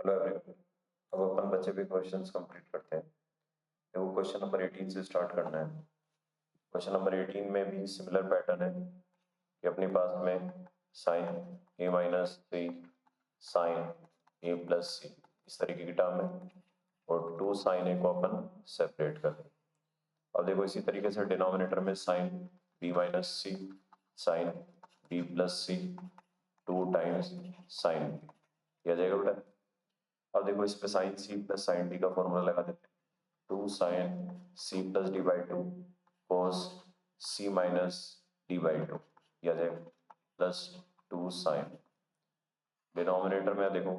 Hello everyone. अब अपन बचे हुए क्वेश्चंस कंप्लीट करते हैं। देखो क्वेश्चन नंबर 18 से स्टार्ट करना है। क्वेश्चन नंबर 18 में भी सिमिलर पैटर्न है कि अपने पास में sine A minus C sign A plus सी इस तरीके की टर्म है और 2 साइन ए को अपन सेपरेट कर दें। अब देखो इसी तरीके से डिनोमिनेटर में sine B minus C sine B plus C 2 times sine B किया जाएगा बेटा। अब देखो इस पे साइन सी प्लस साइन डी का फॉर्मूला लगा देते हैं। 2 sine C plus D by 2 cos C minus D by 2 किया जाएगा प्लस 2 साइन डिनोमिनेटर में देखो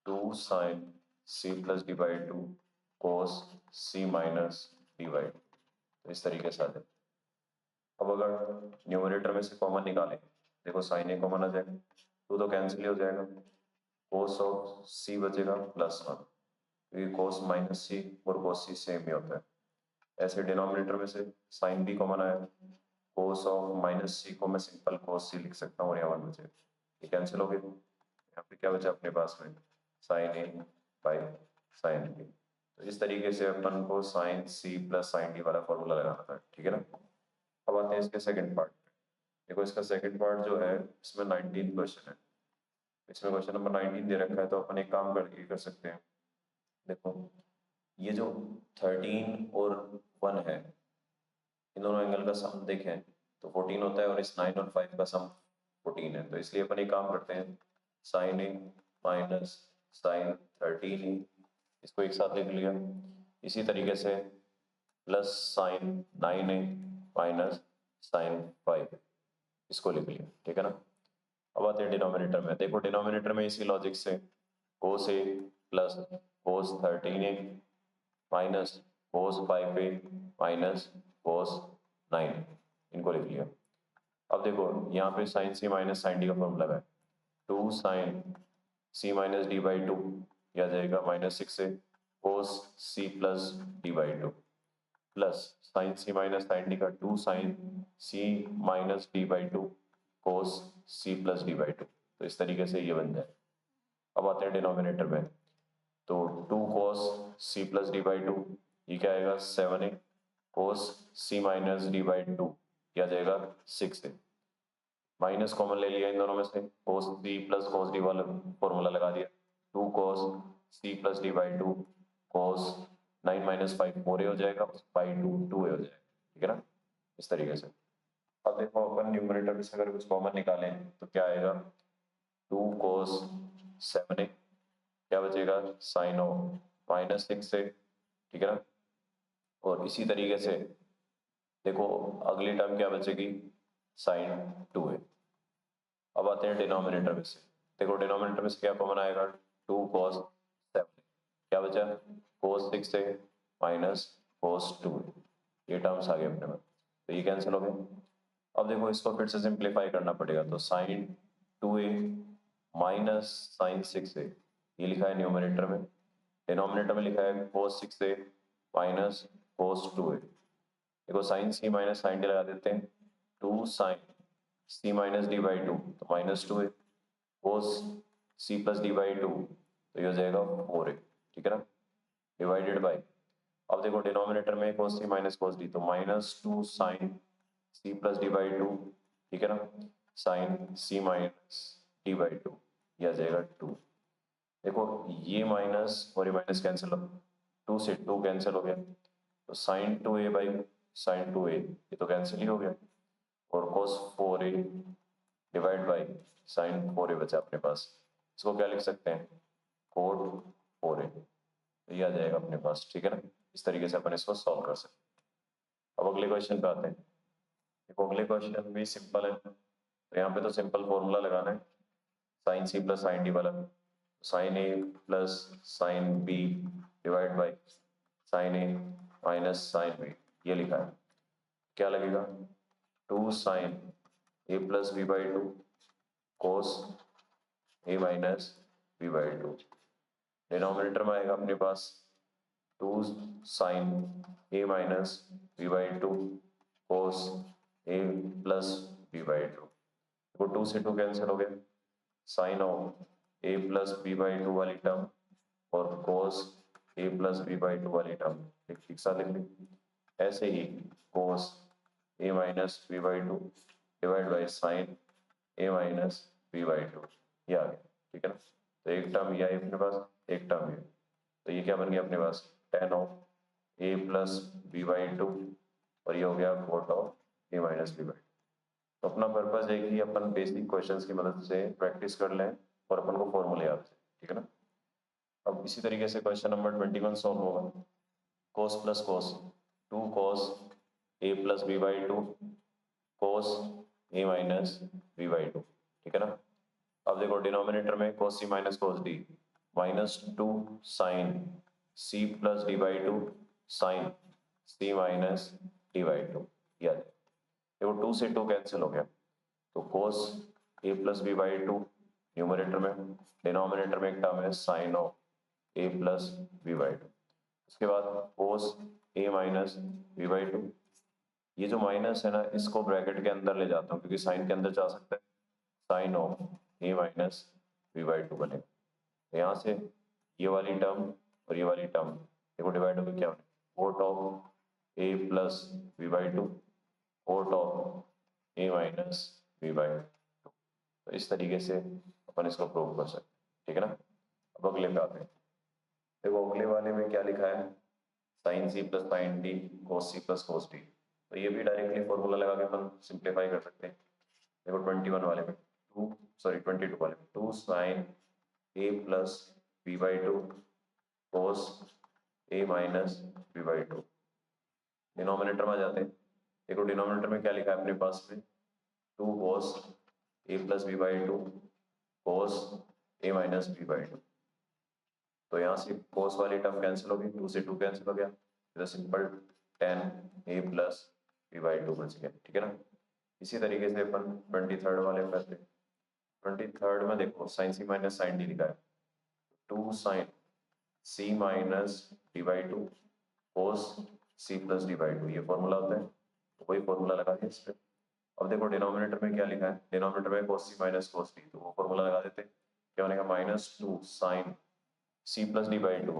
2 sine C plus D by 2 cos C minus D by 2। तो इस तरीके से आ जाए। अब अगर न्यूमरेटर में से कॉमन निकालें, देखो साइन ए कॉमन आ जाएगा, 2 तो कैंसिल हो जाएगा, कोस ऑफ सी बचेगा प्लस 1 क्योंकि कोस माइनस सी और कोस सी सेम ही होता है। ऐसे डिनोमिनेटर में से साइन बी कॉमन आया, कोस ऑफ माइनस सी को मैं सिंपल कोस सी लिख सकता हूँ और यहाँ 1 बचेगा, ये कैंसिल हो गया। यहाँ पे क्या बचा अपने पास में sine A by sine B. तो इस तरीके से अपन को साइन सी प्लस साइन डी वाला फॉर्मूला लगाना था, ठीक है ना। अब आते हैं इसके सेकंड पार्ट पे। देखो इसका सेकंड पार्ट जो है इसमें 19 क्वेश्चन है। इसमें क्वेश्चन नंबर 19 दे रखा है, तो अपन एक काम कर सकते हैं। देखो ये जो 13 और 1 है, इन दोनों एंगल का सम देखें तो 14 होता है और इस 9 और 5 का सम 14 है। तो इसलिए अपन एक काम करते हैं, साइन ए माइनस साइन 13 इसको एक साथ लिख लिया। इसी तरीके से plus sign 9a minus sign 5 इसको लिख लिया, ठीक है ना। अब आते हैं डिनोमिनेटर में। देखो डिनोमिनेटर में इसी लॉजिक से कोस ए plus cos 13a minus cos 5a minus cos 9 इनको लिख लिया। अब देखो यहाँ पे sine C minus sine D का फॉर्मूला है, 2 sine C minus D by 2 किया जाएगा minus 6 cos C plus D by 2 plus sine C minus sine D का 2 sine C minus D by 2 cos C plus D by 2। तो इस तरीके से ये बन जाए। अब आते हैं डिनोमिनेटर में, तो 2 cos C plus D by 2 ये क्या आएगा 7a cos C minus D by 2 क्या जाएगा 6a। माइनस कॉमन ले लिया इन दोनों में से, कोस सी प्लस कोस डी वाला फॉर्मूला लगा दिया, 2 cos C plus D by 2 cos 9 minus 5 4a हो जाएगा बाई 2 2a हो जाएगा, ठीक है ना। इस तरीके से अब देखो अपन न्यूमरेटर में से अगर कुछ कॉमन निकालें तो क्या आएगा 2 कोस 7a क्या बचेगा साइन ऑफ माइनस 6a, ठीक है ना। और इसी तरीके से देखो अगली टर्म क्या बचेगी साइन 2a। अब आते हैं डिनोमिनेटर में से। देखो डिनोमिनेटर में से क्या कॉमन आएगा 2 cos 7 क्या बचा cos 6a minus cos 2a, ये टर्म्स आ गए अपने में, तो ये कैंसिल हो गए। अब देखो इसको फिर से सिंप्लीफाई करना पड़ेगा, तो sign 2a minus sign 6a ये लिखा है न्यूमरेटर में, डिनोमिनेटर में लिखा है cos 6a minus cos 2a। देखो sine C minus sine D लगा देते हैं, 2 sine C minus D by 2 तो minus 2a cos C plus D by 2 तो ये हो जाएगा 4a, ठीक है ना, डिवाइडेड बाई। अब देखो डिनोमिनेटर में कोस सी माइनस कोस डी तो minus 2 sine C plus D by 2, ठीक है ना, sine C minus D by 2 यह आ जाएगा 2। देखो ये माइनस और ये माइनस कैंसिल हो, 2 से 2 कैंसिल हो गया, तो sign 2a by sine 2a ये तो कैंसिल ही हो गया, और cos 4a divide by sign 4a बचा अपने पास, इसको क्या लिख सकते हैं cot 4a, तो ये आ जाएगा अपने पास, ठीक है ना। इस तरीके से अपन इसको सॉल्व कर सकते हैं। अब अगले क्वेश्चन पे आते हैं। देखो अगले क्वेश्चन भी सिंपल है, तो यहाँ पे तो सिंपल फॉर्मूला लगाना है साइन सी प्लस साइन डी वाला, sine A plus sine B divide by sine A minus sine B ये लिखा है, क्या लगेगा 2 sine A plus B by 2 cos A minus B by 2, denominator में आएगा अपने पास 2 sine A minus B by 2 cos A plus B by 2। देखो 2 से 2 कैंसिल हो गया, sine of A plus B by two वाली टर्म और cos A plus B by two वाली टर्म एक साथ लिख ली। ऐसे ही cos A minus B by two divide by sine A minus B by two, ये आ गया, ठीक है ना। तो एक टर्म ये आई अपने पास, एक टर्म ये, तो ये क्या बन गया अपने पास, tan of A plus B by two और ये हो गया cot of A minus B by. तो अपना पर्पज है कि अपन बेसिक क्वेश्चंस की मदद से प्रैक्टिस कर लें और अपन को फॉर्मूले याद है, ठीक है ना। अब इसी तरीके से क्वेश्चन नंबर 21 सॉल्व होगा। Cos plus cos, two cos A plus B by two cos A minus B by two, ठीक है ना। अब देखो डिनोमिनेटर में cos C minus cos D minus two sine C plus D by two sine C minus D by two, याद है। देखो to से टू कैंसिल हो गया, तो cos A plus B by two numerator में, डिनोमिनेटर में एक टर्म है sine of A plus B by two, उसके बाद cos A minus B by two. ये जो माइनस है ना, इसको ब्रैकेट के अंदर ले जाता हूँ क्योंकि साइन के अंदर जा सकता है, sine of A minus B by two बनेगा। तो यहाँ से ये वाली टर्म और ये वाली टर्म देखो डिवाइड होकर क्या बने, cot of A plus B by two cot of A minus B by two. तो इस तरीके से अपन इसको प्रूव कर सकते हैं, ठीक है ना। अब अगले पे आते हैं। देखो अगले वाले में क्या लिखा है, साइन सी प्लस साइन डी कोस सी प्लस कोस डी। तो ये भी डायरेक्टली फॉर्मूला लगा के अपन सिंप्लीफाई कर सकते हैं। देखो 21 वाले में 22 वाले में two sine A plus B by two cos A minus B by two. Denominator में जाते हैं। देखो डिनोमिनेटर में क्या लिखा है अपने पास में, two cos A plus B by two cos A minus B by two. तो यहाँ से कोस वाली टर्म कैंसिल होगी, टू से टू कैंसिल हो गया, तो simple tan A plus B by two बच गया, ठीक है ना। इसी तरीके से अपन 23rd वाले में करते हैं। 23rd में देखो sine C minus sine D लिखा है, two sine C minus D by two cos C plus D by two, ये फॉर्मूला होता है, तो वही फॉर्मूला लगा दिया इस पे। अब देखो डिनोमिनेटर में क्या लिखा है, डिनोमिनेटर में कोस सी माइनस कोस डी, तो वो फॉर्मूला लगा देते हैं। क्या बनेगा, minus two sine C plus D by two,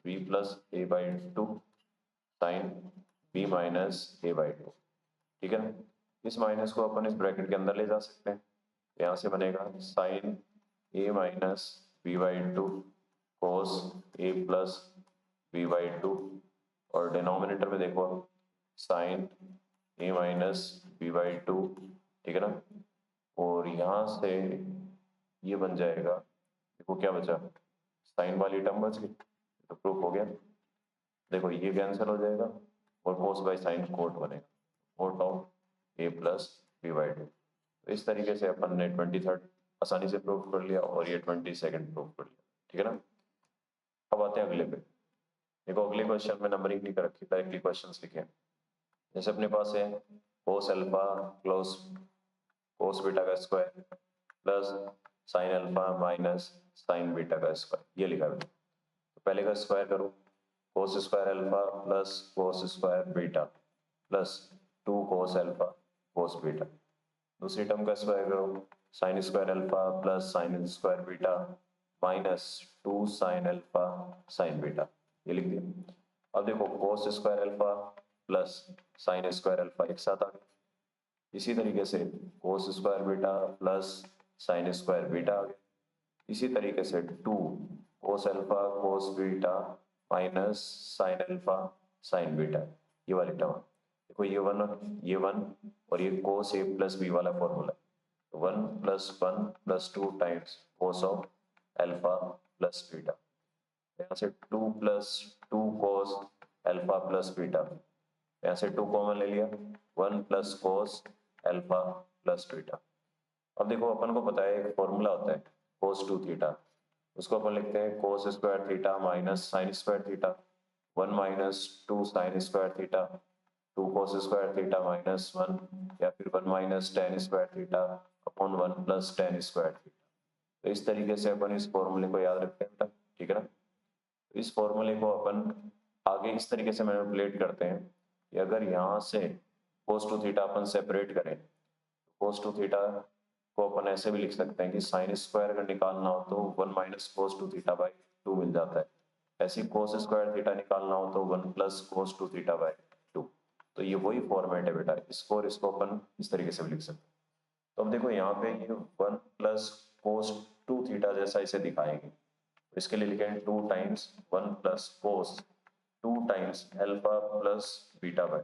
B plus A by two sine B minus A by two, ठीक है ना। इस माइनस को अपन इस ब्रैकेट के अंदर ले जा सकते हैं, यहाँ से बनेगा sine A minus B by two cos A plus B by two, और डिनोमिनेटर में देखो sine A minus B by two, ठीक है ना। और यहाँ से ये बन जाएगा, देखो क्या बचा, साइन वाली टर्म बच गई, तो प्रूफ हो गया। देखो ये कैंसिल हो जाएगा और कोस बाई साइन कोट बनेगा, cot of A plus B by two. तो इस तरीके से अपन ने 23rd आसानी से प्रूफ कर लिया और ये 22nd प्रूफ कर लिया, ठीक है ना। अब आते हैं अगले पे। देखो अगले क्वेश्चन में नंबरिंग नहीं कर रखी, डायरेक्टली क्वेश्चंस लिखे हैं। जैसे अपने पास है cos alpha close cos beta का square plus sine alpha minus sine beta का स्क्वायर, ये लिखा है। तो पहले का स्क्वायर करो, cos square alpha plus cos square beta plus two cos alpha cos beta. दूसरी टर्म का स्क्वायर करो, sine square alpha plus sine square beta minus two sine alpha sine beta, ये लिख दिया। अब देखो cos square alpha plus sine square alpha एक साथ आ गया। इसी तरीके से cos square beta plus sine square beta आ गया। इसी तरीके से two cos alpha cos beta minus sine alpha sine beta, ये वाली टर्म। देखो ये वन और ये कोस ए प्लस बी वाला formula, one plus two times cos of alpha plus beta. यहाँ से two plus two cos alpha plus beta, यहाँ से टू कॉमन ले लिया, वन प्लस कोस अल्फा प्लस बीटा। अब देखो अपन को पता है एक फॉर्मूला होता है कोस टू थीटा, उसको अपन लिखते हैं cos square theta minus sine square theta, one minus two sine square theta, two cos square theta minus one, या फिर one minus tan square theta upon one plus tan square theta. तो इस तरीके से अपन इस फॉर्मूले को याद रखते हैं, ठीक है ना। इस फॉर्मूले को अपन आगे इस तरीके से मैनिपुलेट करते हैं कि अगर यहाँ से कोस टू थीटा अपन सेपरेट करें, कोस टू थीटा को अपन ऐसे भी लिख सकते हैं कि साइन स्क्वायर अगर निकालना हो तो 1 minus cos two theta by 2 मिल जाता है। ऐसे कोस स्क्वायर थीटा निकालना हो तो 1 plus cos two theta by 2। तो ये वही फॉर्मेट है बेटा, इसको और इसको अपन इस तरीके से भी लिख सकते हैं। तो अब देखो यहाँ पे ये 1 प्लस कोस टू थीटा जैसा इसे दिखाएंगे, तो इसके लिए लिखेंगे 2 times 1 plus cos 2 times alpha plus beta by.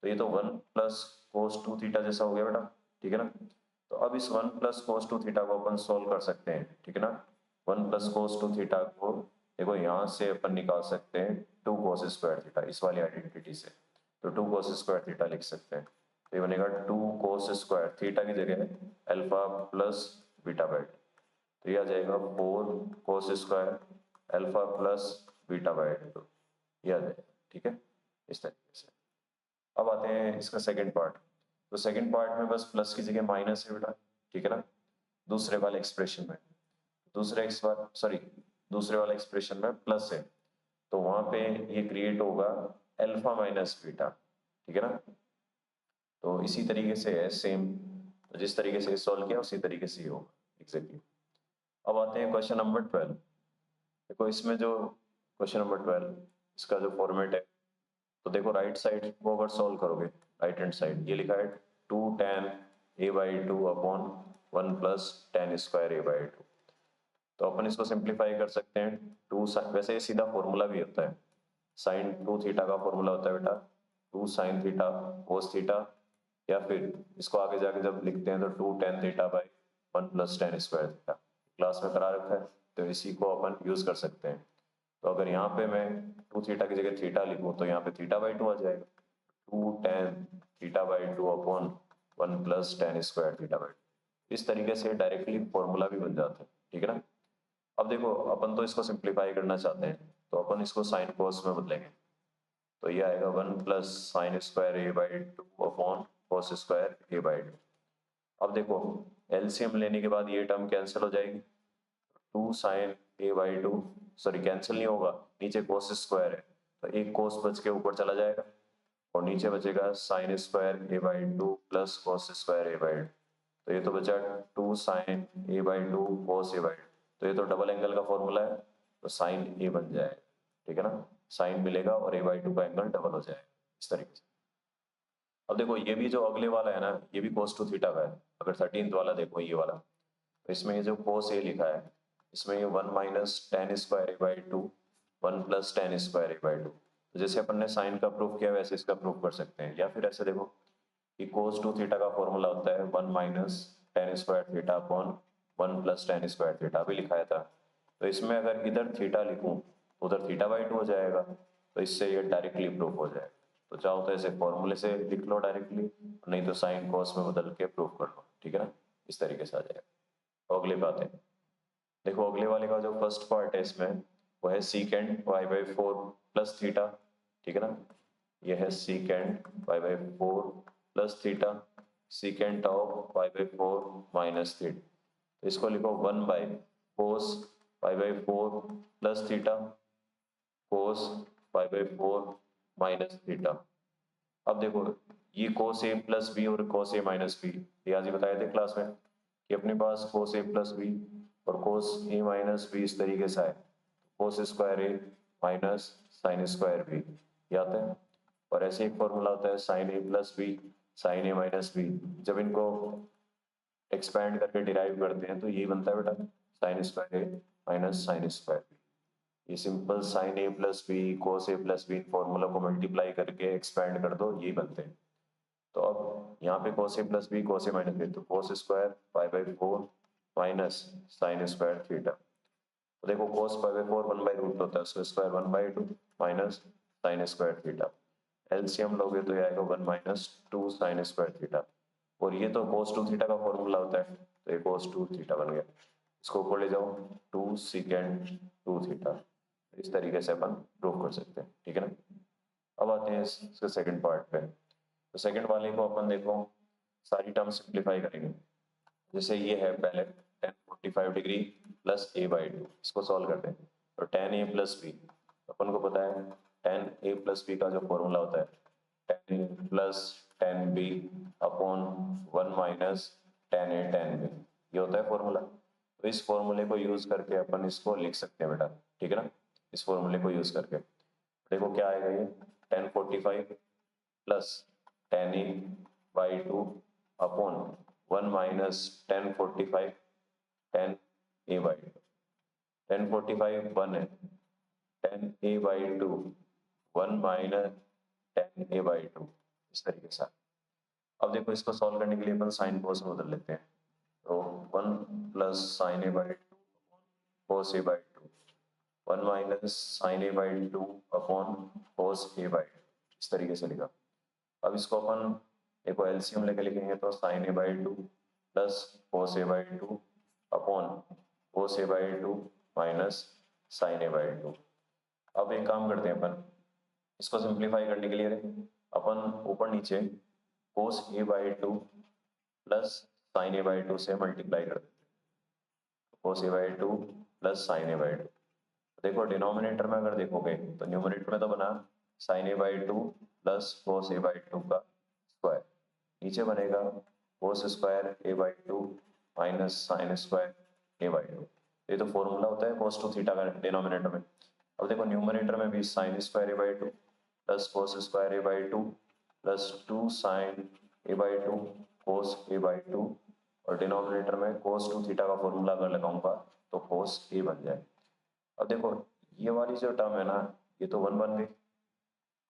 तो ये तो 1 प्लस कोस टू थीटा जैसा हो गया बेटा, ठीक है ना। तो अब इस 1 प्लस कोस टू थीटा को अपन सोल्व कर सकते हैं, ठीक है ना। 1 प्लस कोस टू थीटा को देखो यहाँ से अपन निकाल सकते हैं 2 कोस स्क्वायर थीटा इस वाली आइडेंटिटी से, तो 2 कोस स्क्वायर थीटा लिख सकते हैं। तो ये बनेगा 2 कोस स्क्वायर थीटा की जगह अल्फा प्लस बीटा बाई, तो ये आ जाएगा 4 कोस square alpha plus beta by 2, ये आ जाएगा, ठीक है, इस तरीके से। अब आते हैं इसका सेकंड पार्ट। तो सेकंड पार्ट में बस प्लस की जगह माइनस है बेटा, ठीक है ना। दूसरे वाले एक्सप्रेशन में दूसरे वाले एक्सप्रेशन में प्लस है, तो वहां पे ये क्रिएट होगा अल्फा माइनस बीटा, ठीक है ना। तो इसी तरीके से है सेम, तो जिस तरीके से सॉल्व किया उसी तरीके से ही होगा एग्जैक्टली। अब आते हैं क्वेश्चन नंबर 12। देखो इसमें जो क्वेश्चन नंबर 12 इसका जो फॉर्मेट है, तो देखो राइट साइड को अगर सॉल्व करोगे, राइट हैंड साइड ये लिखा है 2 tan a by 2 upon 1 plus tan square a by 2। तो अपन इसको सिंप्लीफाई कर सकते हैं। वैसे ये सीधा फॉर्मूला भी होता है, साइन 2 थीटा का फॉर्मूला होता है बेटा 2 साइन थीटा कोस थीटा, या फिर इसको आगे जाके जब लिखते हैं तो 2 tan theta by 1 plus tan square theta, class में करा रखा है, तो इसी को अपन यूज कर सकते हैं। तो अगर यहाँ पे मैं 2 थीटा की जगह थीटा लिखूं तो यहाँ पे थीटा बाई 2 आ जाएगा, 2 tan theta by 2 upon 1 plus tan square theta by 2। इस तरीके से डायरेक्टली फॉर्मूला भी बन जाता है, ठीक है ना। अब देखो अपन तो इसको सिंप्लीफाई करना चाहते हैं, तो अपन इसको साइन कोस में बदलेंगे, तो ये आएगा 1 plus sine square A by 2 upon cos square A by 2। अब देखो एलसीएम लेने के बाद ये टर्म कैंसिल हो जाएगी, 2 sine A by 2, sorry cancel नहीं होगा, नीचे कोस स्क्वायर है तो एक कोस बच के ऊपर चला जाएगा, और नीचे बचेगा sine square A by 2 plus cos square A by 2। तो ये तो बचा 2 sine A by 2 cos A by 2, तो ये तो डबल एंगल का फॉर्मूला है, तो साइन ए बन जाएगा, ठीक है ना। साइन मिलेगा और ए बाई 2 का एंगल डबल हो जाएगा इस तरीके से। अब देखो ये भी जो अगले वाला है ना, ये भी कोस टू थीटा का है। अगर 13th वाला देखो ये वाला, तो इसमें ये जो कोस ए लिखा है, इसमें ये 1 minus tan square A by 2 1 plus tan square A by 2। तो जैसे अपन ने साइन का प्रूफ किया वैसे इसका प्रूफ कर सकते हैं, या फिर ऐसे देखो कि कोस टू थीटा का फॉर्मूला होता है 1 minus tan square theta upon 1 plus tan square theta भी लिखाया था। तो इसमें अगर इधर थीटा लिखूं तो उधर थीटा बाई 2 हो जाएगा, तो इससे ये डायरेक्टली प्रूफ हो जाएगा। तो चाहो तो ऐसे फॉर्मूले से लिख लो डायरेक्टली, नहीं तो साइन कॉस में बदल के प्रूफ कर लो, ठीक है ना, इस तरीके से आ जाएगा। तो अगली बात है, देखो अगले वाले का जो फर्स्ट पार्ट है इसमें वो है secant Y by 4 plus theta, ठीक है ना। ये है secant Y by 4 plus theta, secant of Y by 4 minus theta. तो इसको लिखो 1 by cos Y by 4 plus theta cos Y by 4 minus theta. अब देखो ये कोस ए प्लस बी और कोस ए माइनस बी, ये आज ही बताए थे क्लास में कि अपने पास कोस ए प्लस बी और कोस ए माइनस बी इस तरीके से है, कोस स्क्वायर ए माइनस साइन स्क्वायर बी, ये आता है। और ऐसे एक फॉर्मूला होता है sign A plus B sign A minus B, जब इनको एक्सपैंड करके डिराइव करते हैं तो यही बनता है बेटा साइन स्क्वायर ए माइनस साइन स्क्वायर बी। ये simple sign A plus B cos A plus B formula को मल्टीप्लाई करके एक्सपैंड कर दो, यही बनते हैं। तो अब यहाँ पे कोस ए प्लस बी कोस ए माइनस बी, तो cos square pi by 4 minus sine square theta. तो देखो कोस पाई बाई 4 1 बाई रूट होता है, उसका square 1 by 2 minus sine square theta. LCM लोगे तो ये आएगा 1 माइनस 2 साइन स्क्वायर थीटा, और ये तो कोस टू थीटा का फॉर्मूला होता है, तो ये कोस टू थीटा बन गया। इसको ऊपर ले जाओ 2 सीकेंड 2 थीटा, इस तरीके से अपन प्रूव कर सकते हैं, ठीक है ना। अब आते हैं इसके सेकंड पार्ट पे। तो सेकंड वाले को अपन देखो सारी टर्म सिंप्लीफाई करेंगे। जैसे ये है पहले tan 45 degree plus A by 2, इसको सॉल्व करते हैं। तो tan ए प्लस बी, अपन को पता है tan ए प्लस बी का जो फॉर्मूला होता है tan A plus tan B upon 1 minus tan a tan b, ये होता है फॉर्मूला। तो इस फॉर्मूले को यूज करके अपन इसको लिख सकते हैं बेटा, ठीक है ना। इस फॉर्मूले को यूज करके देखो क्या आएगा, ये tan 45 plus tan a by 2 upon 1 minus tan 45 tan a by 2। tan 45 1 है, tan a by 2 1 minus tan a by 2, इस तरीके से। अब देखो इसको सॉल्व करने के लिए अपन साइन कोस में बदल लेते हैं। तो 1 plus sine A by 2 cos A by 2, 1 minus sine A by 2 upon cos A by 2, इस तरीके से लिखा। अब इसको अपन देखो एलसीएम लेके लिखेंगे तो sine A by 2 plus cos A by 2 upon cos A by 2 minus sine A by 2। अब एक काम करते हैं अपन, इसको सिंप्लीफाई करने के लिए अपन ऊपर नीचे cos A by 2 plus sine A by 2 से मल्टीप्लाई कर देते हैं, cos A by 2 plus sine A by 2। देखो डिनोमिनेटर में अगर देखोगे तो न्यूमरेटर में तो बना sine A by 2 plus cos A by 2 का स्क्वायर, नीचे बनेगा cos square A by 2 minus sine square A by 2। ये तो फॉर्मूला होता है कोस टू थीटा का डिनोमिनेटर में। अब देखो न्यूमरेटर में भी sine square A by 2 plus cos square A by 2 plus 2 sine A by 2 cos A by 2, और डिनोमिनेटर में कोस टू थीटा का फॉर्मूला अगर लगाऊंगा तो कोस ए बन जाए। अब देखो ये वाली जो टर्म है ना, ये तो 1 बन गई,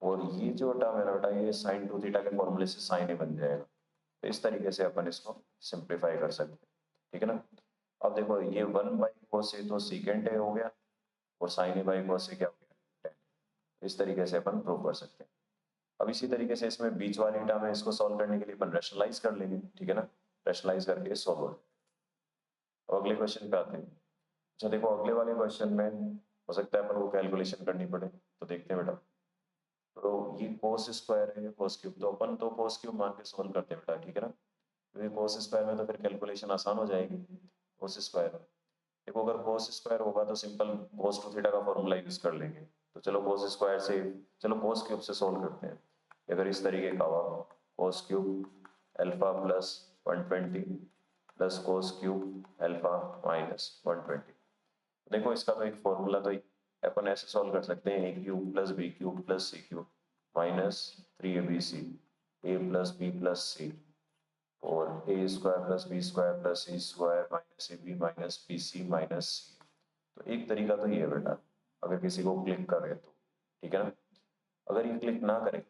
और ये जो टर्म है ना बेटा, ये साइन टू थीटा के फॉर्मूले से साइन ए बन जाएगा। तो इस तरीके से अपन इसको सिंप्लीफाई कर सकते हैं, ठीक है ना। अब देखो ये 1 बाई कोस ए तो सीकेंट ए हो गया, और साइन ए बाई कोस ए क्या हो गया, tan। इस तरीके से अपन प्रूव कर सकते हैं। अब इसी तरीके से इसमें बीच वाली टर्म है, इसको सॉल्व करने के लिए अपन रैशनलाइज कर लेंगे, ठीक है ना। रैशनलाइज करके सॉल्व हो। अब अगले क्वेश्चन पे आते हैं। अच्छा देखो अगले वाले क्वेश्चन में हो सकता है अपन को कैलकुलेशन करनी पड़े, तो देखते हैं बेटा। तो ये कोस स्क्वायर है, कोस क्यूब, तो अपन तो कोस क्यूब मान के सॉल्व करते हैं बेटा, ठीक है ना। तो ये कोस स्क्वायर में तो फिर कैलकुलेशन आसान हो जाएगी। कोस स्क्वायर देखो, अगर कोस स्क्वायर होगा तो सिंपल कोस टू थीटा का फॉर्मूला यूज कर लेंगे। तो चलो कोस स्क्वायर से, चलो कोस क्यूब से सॉल्व करते हैं। अगर इस तरीके का हुआ cos cube alpha plus 120 plus cos cube alpha minus 120, देखो इसका तो एक फॉर्मूला तो अपन ऐसे सॉल्व कर सकते हैं, a cube plus b cube plus c cube minus 3abc a plus b plus c, और a square plus b square plus c square minus a b minus b c minus c. तो एक तरीका तो ये है बेटा, अगर किसी को क्लिक करे तो, ठीक है ना। अगर ये क्लिक ना करे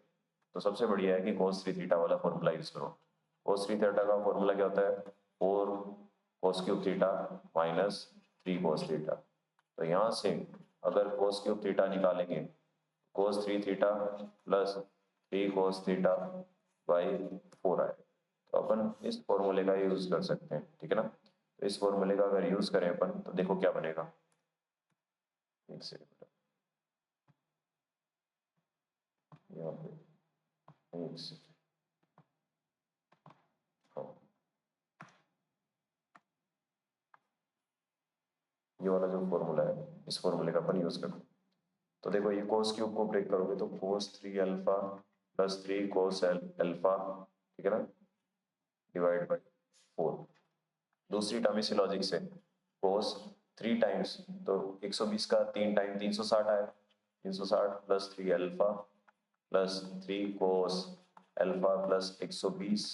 तो सबसे बढ़िया है कि cos 3 थीटा वाला फॉर्मूला यूज करो। cos 3 थीटा का फॉर्मूला क्या होता है, 4 cos cube theta minus 3 cos theta. तो यहाँ से अगर cos क्यूब थीटा निकालेंगे, cos 3 theta plus 3 cos theta by 4 आए, तो अपन इस फॉर्मूले का यूज कर सकते हैं, ठीक है ना। तो इस फॉर्मूले का अगर यूज करें अपन तो देखो क्या बनेगा, एक सेकंड यहाँ पे, एक सेकंड, हाँ ये वाला जो फॉर्मूला है, इस फॉर्मूले का अपन यूज करते हैं। तो देखो ये कोस क्यूब को ब्रेक करोगे तो कोस 3 अल्फा प्लस 3 कोस अल्फा, ठीक है ना, डिवाइड बाई 4। दूसरी टर्म इसी लॉजिक से कोस 3 टाइम्स, तो 120 का 3 टाइम 360 आया, 360 प्लस 3 अल्फा प्लस 3 कोस अल्फा प्लस 120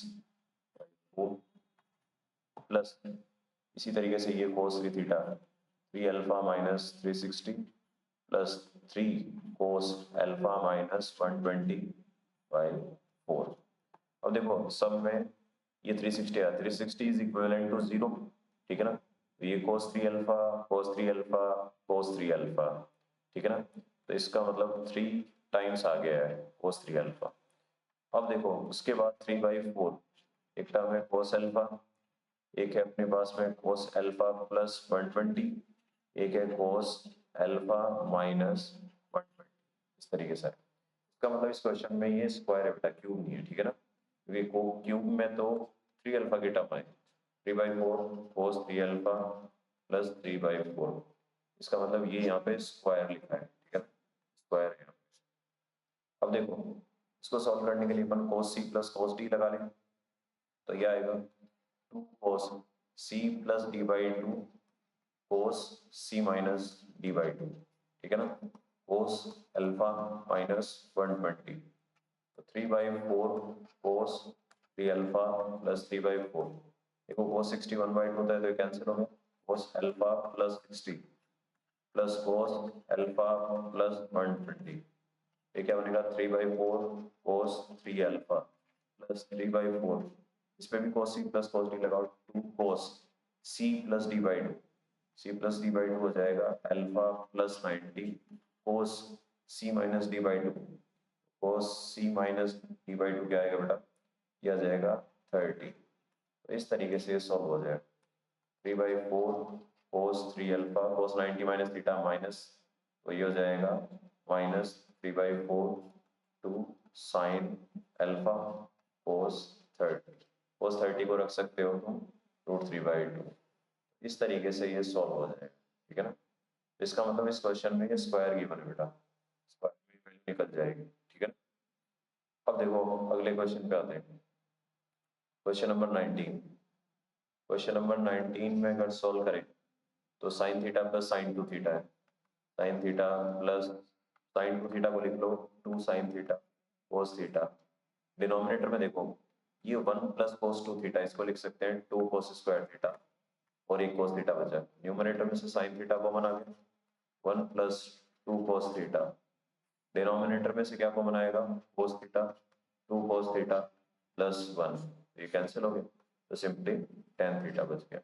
प्लस इसी तरीके से ये कोस 3 theta 3 alpha minus 360 plus 3 cos alpha minus 120 by 4। अब देखो सब में ये 360 है, 360 इज इक्विवेलेंट टू 0, ठीक है ना। तो ये cos 3 alpha cos 3 alpha cos 3 alpha, ठीक है ना। तो इसका मतलब 3 टाइम्स आ गया है cos 3 अल्फा। अब देखो उसके बाद 3/4, एक टर्म है cos अल्फा, एक है अपने पास में cos अल्फा प्लस 120, एक है cos अल्फा माइनस 120, इस तरीके से। इसका मतलब इस क्वेश्चन में ये स्क्वायर है बेटा, क्यूब नहीं है, ठीक है ना। क्योंकि क्यूब में तो 3 अल्फा की टर्म है, 3/4 cos 3 अल्फा प्लस 3/4, इसका मतलब ये यहाँ पे स्क्वायर लिखा है, ठीक है ना, स्क्वायर है। अब देखो इसको सॉल्व करने के लिए अपन cos c plus cos d लगा लें, तो ये आएगा 2 cos c plus D by to cos c minus D by two, ठीक है ना, cos अल्फा माइनस 120, तो 3/4 cos 3 अल्फा प्लस 3/4, देखो cos 60 1/2 होता है तो ये कैंसिल हो गया, cos alpha plus 60 plus cos alpha plus 120, ये क्या बनेगा 3/4 cos 3 अल्फा प्लस 3/4, इस पे भी cos c plus cos d लगाओ, 2 cos c plus d by two, c plus d by two हो जाएगा alpha plus 90 cos c minus d by two, cos c minus d by two क्या आएगा बेटा, ये आ जाएगा 30, तो इस तरीके से ये सॉल्व हो जाएगा, 3/4 cos 3 alpha cos 90 minus theta minus, तो ये हो जाएगा minus 3/4 two sine alpha cos 30, cos 30 को रख सकते हो तुम √3/2, इस तरीके से ये सॉल्व हो जाएगा, ठीक है ना, इसका मतलब इस क्वेश्चन में ये स्क्वायर गिवन है बेटा, स्क्वायर की वैल्यू निकल जाएगी, ठीक है ना। अब देखो अगले क्वेश्चन पे आते हैं, क्वेश्चन नंबर 19, क्वेश्चन नंबर 19 में अगर सोल्व करें तो sine theta plus sine 2 theta है, sine theta plus sine 2 theta को लिख लो 2 sine theta cos theta, denominator में देखो ये 1 प्लस कोस 2 थीटा, इसको लिख सकते हैं 2 कोस स्क्वायर थीटा और एक कोस थीटा बचा, न्यूमरेटर में से साइन थीटा कॉमन आ गया 1 प्लस 2 कोस थीटा, डिनोमिनेटर में से क्या कॉमन आएगा cos theta 2 cos theta plus 1, ये कैंसिल हो गया, तो सिंपली tan थीटा बच गया,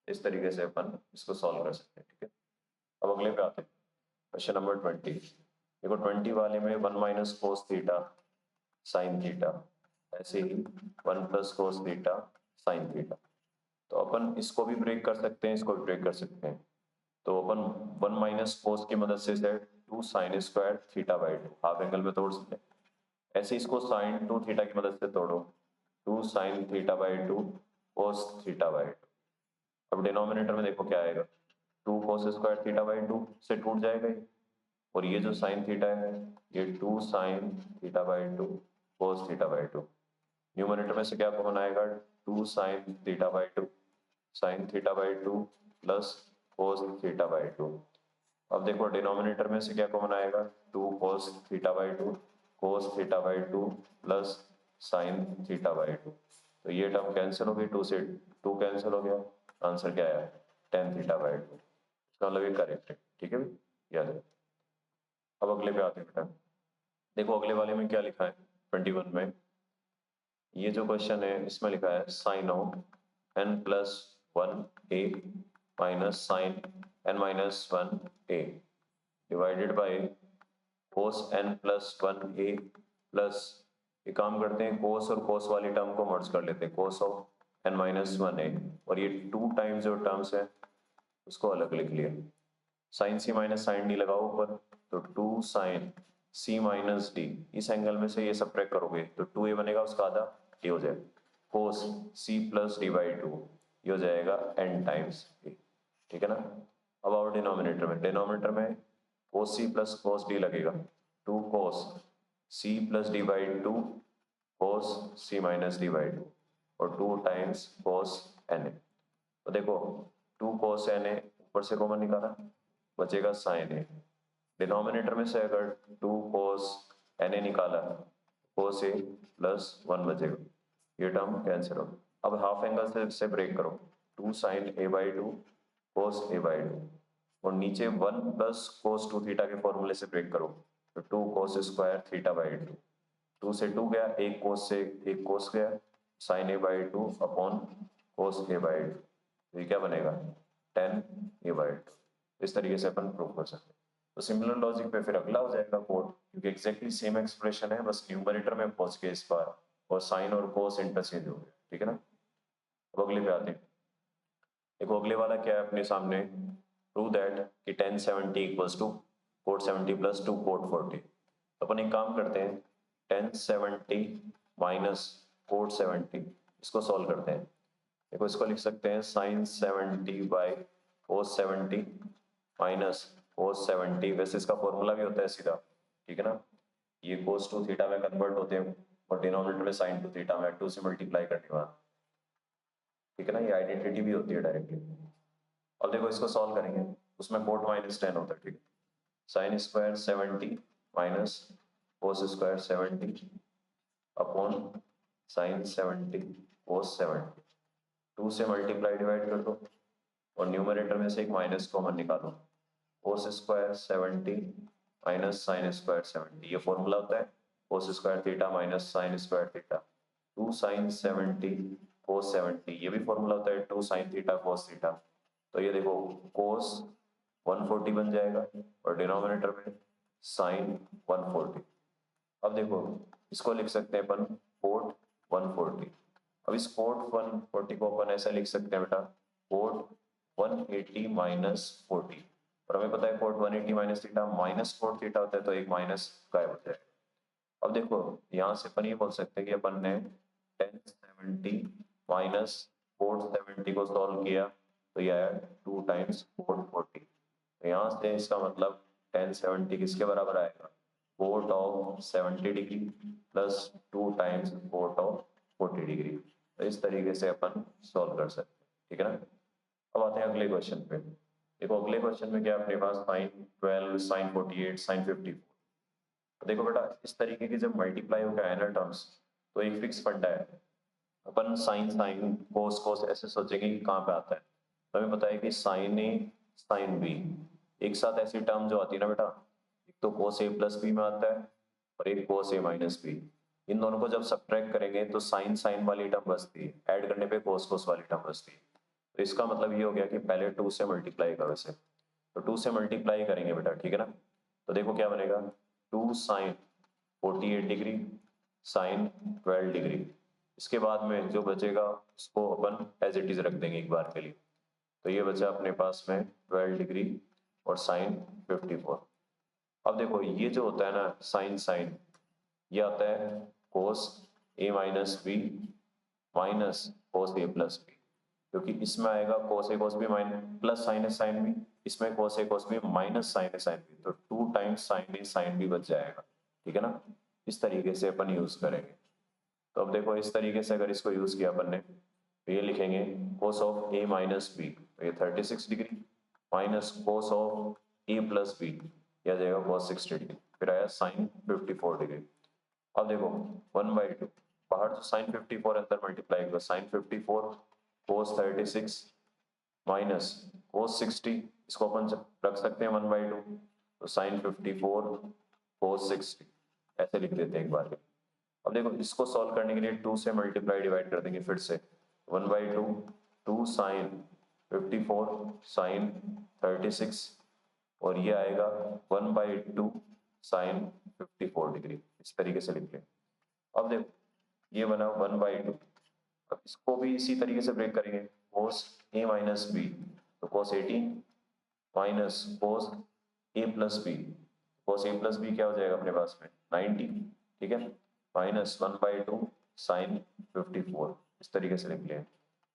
इस तरीके से अपन इसको सॉल्व कर सकते हैं, ठीक है। अब अगले पे आते हैं, क्वेश्चन नंबर 20, देखो 20 वाले में 1 minus cos theta sine theta, ऐसे ही 1 plus cos theta sine theta, तो अपन इसको भी ब्रेक कर सकते हैं, इसको भी ब्रेक कर सकते हैं, तो अपन 1 माइनस कोस की मदद से 2 sign square theta by 2 half angle में तोड़ सकते हैं, ऐसे इसको साइन 2 थीटा की मदद से तोड़ो 2 sine theta by 2 cos theta by 2, अब डिनोमिनेटर में देखो क्या आएगा 2 कोस स्क्वायर थीटा बाई 2 से टूट जाएगा ये, और ये जो साइन थीटा है ये 2 sine theta by 2 cos theta by 2, numerator में से क्या कॉमन आएगा 2 sine theta by 2 sine theta by 2 plus cos theta by 2, अब देखो डिनोमिनेटर में से क्या कॉमन आएगा 2 cos theta by 2 cos theta by 2 plus sine theta by 2, तो ये टर्म कैंसिल हो गई, 2 से 2 कैंसिल हो गया, आंसर क्या आया tan थीटा बाई 2, इसका मतलब ये करेक्ट है, ठीक है भाई, याद है। अब अगले पे आते हैं बेटा, देखो अगले वाले में क्या लिखा है 21 में, ये जो क्वेश्चन है इसमें लिखा है sine of n plus 1 a minus sine n minus 1 a divided by cos n plus 1 a plus, ये काम करते हैं कोस और कोस वाली टर्म को मर्ज कर लेते हैं, cos of n minus 1 a, और ये 2 टाइम्स जो टर्म्स है उसको अलग लिख लिया, sign C minus sine D लगाओ ऊपर, तो 2 साइन सी माइनस डी, इस एंगल में से ये सबट्रैक्ट करोगे तो 2a बनेगा, उसका आधा ये हो जाएगा कोस सी प्लस डी बाई 2, ये हो जाएगा n टाइम्स a, ठीक है ना। अब और डिनोमिनेटर में कोस सी प्लस कोस डी लगेगा, 2 cos C plus D by 2 cos C minus D by 2 और 2 टाइम्स कोस एन ए, तो देखो 2 कोस एन ए ऊपर से कॉमन निकाला बचेगा साइन ए, डिनोमिनेटर में से अगर 2 कोस एन ए निकाला कोस ए प्लस 1 बचेगा, ये टर्म कैंसिल हो, अब हाफ एंगल से ब्रेक करो 2 sine A by 2 cos A by 2, और नीचे 1 प्लस कोस 2 थीटा के फॉर्मूले से ब्रेक करो तो 2 कोस स्क्वायर थीटा बाई 2, 2 से 2 गया, एक कोस से एक कोस गया, sine A by 2 upon cos A by 2, तो ये क्या बनेगा tan ए बाई 2, इस तरीके से अपन प्रूव कर सकते हैं। तो सिमिलर लॉजिक पे फिर अगला हो जाएगा कोड, क्योंकि एग्जैक्टली सेम एक्सप्रेशन है, बस न्यूमरेटर में पहुंच गए इस बार और साइन और कोस इंटरचेंज हो गए, ठीक है ना। अब अगले पे आते हैं, देखो अगले वाला क्या है अपने सामने, प्रूव दैट कि tan 70 equals to cot 70 plus 2 cot 40, तो अपन एक काम करते हैं tan 70 माइनस cot 70, इसको सॉल्व करते हैं, देखो इसको लिख सकते हैं sin 70 by cos 70 minus cos 70, वैसे इसका फॉर्मूला भी होता है सीधा, ठीक है ना, ये cos 2 थीटा में कन्वर्ट होते हैं और डिनोमिनेटर में sin 2 थीटा में 2 से मल्टीप्लाई करने के बाद, ठीक है ना, ये आइडेंटिटी भी होती है डायरेक्टली। अब देखो इसको सॉल्व करेंगे, उसमें कोट -10 होता है, ठीक है। Sign square 70 minus cos square 70 upon sine 70 cos 70, 2 से मल्टीप्लाई डिवाइड कर दो और न्यूमरेटर में से एक माइनस कॉमन निकालो। Cos square 70 minus sine square 70, ये फॉर्मूला होता है cos square theta minus sine square theta. 2 sine 70 cos 70, ये भी फॉर्मूला होता है 2 साइन थीटा कोस थीटा। तो ये देखो कोस 140 बन जाएगा और डिनोमिनेटर में साइन 140। अब देखो इसको लिख सकते हैं अपन कोट 140। अब इस कोट 140 को अपन ऐसा लिख सकते हैं बेटा कोट 180 माइनस 40, और हमें पता है cot 180 minus theta minus cot theta होता है, तो एक माइनस गायब हो जाएगा। अब देखो यहाँ से अपन ये बोल सकते हैं कि अपन ने tan 70 माइनस कोट 70 को सॉल्व किया तो ये आया 2 टाइम्स कोट 40। तो यहाँ से इसका मतलब tan 70 किसके बराबर आएगा, cot of 70 degree plus 2 times cot of 40 degree. तो इस तरीके से अपन सॉल्व कर सकते हैं, ठीक है ना। अब आते हैं अगले क्वेश्चन पे। देखो अगले क्वेश्चन में क्या अपने पास साइन 12 साइन 48 साइन 54। तो देखो बेटा इस तरीके की जब मल्टीप्लाई होकर आए ना टर्म्स, तो एक फिक्स फंडा है, अपन साइन साइन कोस कोस ऐसे सोचेंगे कि कहाँ पे आता है। तो हमें पता है कि साइन ए साइन बी एक साथ ऐसी टर्म जो आती है ना बेटा, एक तो कोस ए प्लस बी में आता है और एक कोस ए माइनस बी। इन दोनों को जब सब्ट्रैक्ट करेंगे तो साइन साइन वाली टर्म बचती है, ऐड करने पे कोस कोस वाली टर्म बचती है। तो इसका मतलब ये हो गया कि पहले 2 से मल्टीप्लाई करो इसे, तो 2 से मल्टीप्लाई करेंगे बेटा, ठीक है ना। तो देखो क्या बनेगा 2 साइन 48 डिग्री साइन 12 डिग्री। इसके बाद में जो बचेगा उसको अपन एज इट इज रख देंगे एक बार के लिए। तो ये बचा अपने पास में 12 डिग्री और साइन 54। अब देखो ये जो होता है ना साइन साइन, ये आता है कोस ए माइनस बी माइनस कोस ए प्लस बी, क्योंकि इसमें आएगा cos a cos b minus plus sine a sine b, इसमें cos a cos b minus sine a sine B, तो 2 times sine a sine b बच जाएगा, ठीक है ना। इस तरीके से अपन यूज करेंगे। तो अब देखो इस तरीके से अगर इसको यूज किया अपन ने तो ये लिखेंगे cos of A minus B, तो ये 36 degree minus cos of A plus B, यह आ जाएगा कोस 60 डिग्री, फिर आया साइन 54 डिग्री। अब देखो 1/2 बाहर जो साइन 54 अंदर मल्टीप्लाई होगा, साइन 54 कोस 36 माइनस कोस 60, इसको अपन रख सकते हैं 1/2, तो साइन 54 कोस 60 ऐसे लिख देते हैं एक बार। अब देखो इसको सॉल्व करने के लिए 2 से मल्टीप्लाई डिवाइड कर देंगे फिर से, 1/2 2 साइन 54 साइन 36 और ये आएगा 1/2 साइन 54 डिग्री, इस तरीके से लिख लें। अब देखो ये बना 1/2, अब इसको भी इसी तरीके से ब्रेक करेंगे, कोस ए माइनस बी तो कोस 18 माइनस कोस ए प्लस बी, कोस ए प्लस बी क्या हो जाएगा अपने पास में 90, ठीक है, माइनस 1/2 साइन 54, इस तरीके से लिख लें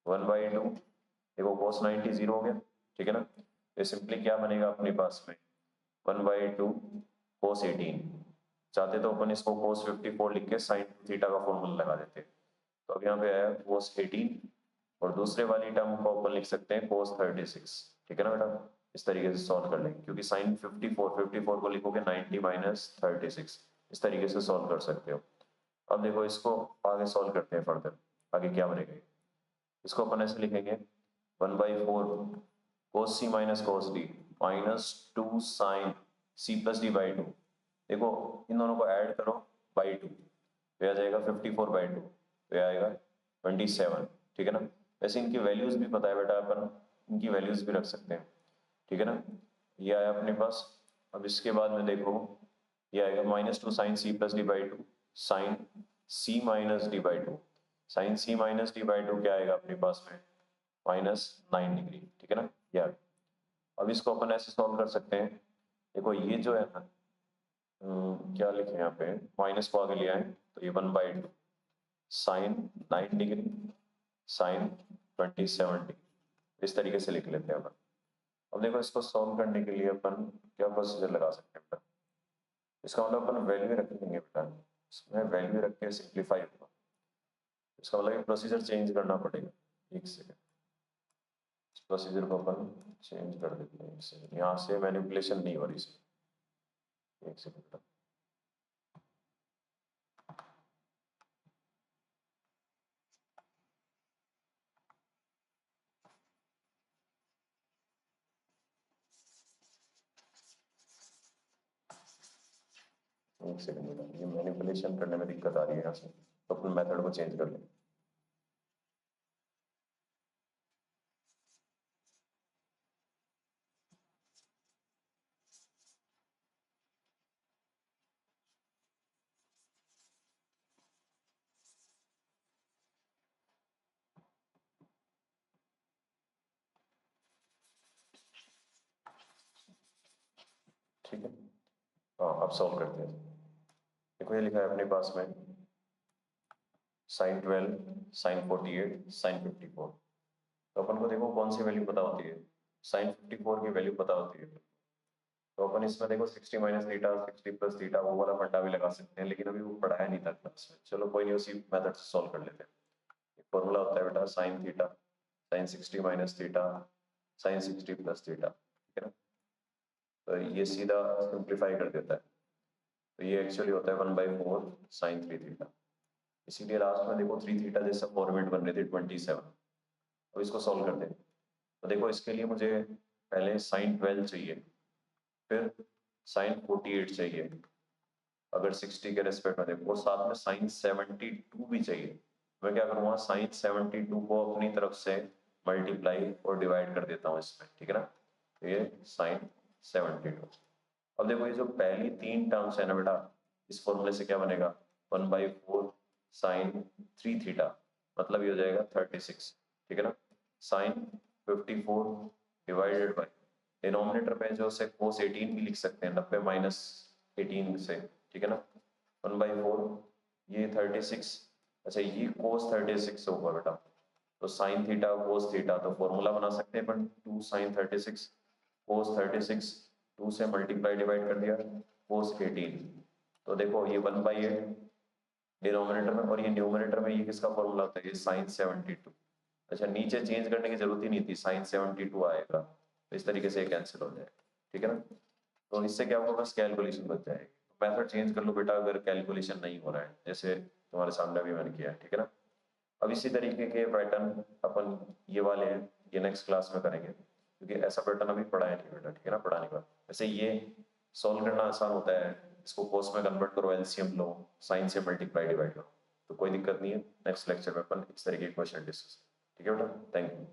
1/2। देखो कोस 90 जीरो हो गया, ठीक है ना। ये सिंपली क्या बनेगा अपने पास में 1/2 कोस 18, चाहते तो अपन इसको कोस 54 लिख के साइन थीटा का फॉर्मूला लगा देते। तो अब यहाँ पे आया कोस 18 और दूसरे वाली टर्म को अपन लिख सकते हैं कोस 36, ठीक है ना बेटा। इस तरीके से सॉल्व कर लेंगे क्योंकि साइन 54 को लिखोगे 90 माइनस 36, इस तरीके से सॉल्व कर सकते हो। अब देखो इसको आगे सॉल्व करते हैं फर्दर, आगे क्या बनेगा, इसको अपन ऐसे लिखेंगे 1/4 cos C minus cos D minus 2 sine C plus D by 2। देखो इन दोनों को ऐड करो बाई 2, तो आ जाएगा 54/2, तो आएगा 27, ठीक है ना। वैसे इनकी वैल्यूज भी पता है बेटा, अपन इनकी वैल्यूज भी रख सकते हैं, ठीक है ना। ये आया अपने पास। अब इसके बाद में देखो ये आएगा -2 sine C plus D by 2 sine C minus D by 2, sine C minus D by 2 क्या आएगा अपने पास में -9 डिग्री, ठीक है ना यार। अब इसको अपन ऐसे सॉल्व कर सकते हैं, देखो ये जो है ना क्या लिखे यहाँ पे माइनस को आगे लिया है तो ये 1/2 साइन 9 डिग्री साइन 27 डिग्री, इस तरीके से लिख लेते हैं अपन। अब देखो इसको सॉल्व करने के लिए अपन क्या प्रोसीजर लगा सकते हैं बेटा, इसका मतलब अपन वैल्यू रख देंगे बेटा, इसमें वैल्यू रख के सिंप्लीफाई होगा, इसका मतलब प्रोसीजर चेंज करना पड़ेगा। एक सेकेंड, इस प्रोसीजर को अपन चेंज कर देते हैं। एक सेकेंड, यहाँ से मैनिपुलेशन नहीं हो रही इसकी, एक सेकेंड। एक सेकेंड, ये मैनिपुलेशन करने में दिक्कत आ रही है यहाँ से, तो अपन मेथड को चेंज कर लें। ठीक है, हाँ अब सॉल्व करते हैं। देखो ये लिखा है अपने पास में sin 12, sin 48, sin 54। तो अपन को देखो कौन सी वैल्यू पता होती है, sin 54 की वैल्यू पता होती है। तो अपन इसमें देखो 60 माइनस थीटा, 60 प्लस थीटा, वो वाला फंडा भी लगा सकते हैं, लेकिन अभी वो पढ़ाया नहीं था क्लास में। चलो कोई नहीं, उसी मेथड से सॉल्व कर लेते हैं। फॉर्मूला होता है बेटा sin theta, sin 60 minus theta, sin 60 plus theta, ठीक है ना। तो ये सीधा सिंप्लीफाई कर देता है, तो ये एक्चुअली होता है 1/4 sin 3 थीटा। इसीलिए लास्ट में देखो 3 थीटा जैसा फॉर्मेट बन रहे थे 27। अब इसको सॉल्व करते हैं। तो देखो इसके लिए मुझे पहले sin 12 चाहिए, फिर sin 48 चाहिए अगर 60 के रेस्पेक्ट में देखो, और साथ में sin 72 भी चाहिए। मैं क्या करूँगा, sin 72 को अपनी तरफ से मल्टीप्लाई और डिवाइड कर देता हूँ इसमें, ठीक है ना। तो ये sin 72। अब देखो ये जो पहली तीन टर्म्स है ना बेटा, इस फॉर्मूले से क्या बनेगा, 1/4 sin 3 थीटा, मतलब ये हो जाएगा 36, ठीक है ना। sin 54 डिवाइडेड बाई, डिनोमिनेटर पे जो से cos 18 भी लिख सकते हैं, 90 माइनस 18 से, ठीक है ना। 1/4 ये 36, अच्छा ये cos 36 होगा बेटा, तो sin थीटा cos थीटा, तो फॉर्मूला बना सकते हैं अपन 2 sin 36 cos 36, 2 से मल्टीप्लाई डिवाइड कर दिया cos 18। तो देखो ये 1/8 डिनोमिनेटर में, और ये न्यूमरेटर में ये किसका फॉर्मूला होता है, ये sin 72। अच्छा नीचे चेंज करने की जरूरत ही नहीं थी, sin 72 आएगा, तो इस तरीके से ये कैंसिल हो जाएगा, ठीक है ना। तो इससे क्या होगा, बस कैलकुलेशन बच जाएगी। मेथड चेंज कर लो बेटा अगर कैलकुलेशन नहीं हो रहा है, जैसे तुम्हारे सामने अभी मैंने किया है, ठीक है ना। अब इसी तरीके के पैटर्न अपन ये वाले हैं, ये नेक्स्ट क्लास में करेंगे, क्योंकि ऐसा पैटर्न अभी पढ़ाया नहीं बेटा, ठीक है ना, पढ़ाने का। वैसे ये सॉल्व करना आसान होता है, इसको कोस में कन्वर्ट करो, एलसीएम लो, साइन से मल्टीप्लाई डिवाइड करो, तो कोई दिक्कत नहीं है। नेक्स्ट लेक्चर में अपन इस तरीके के क्वेश्चन डिस्कस, ठीक है बेटा, थैंक यू।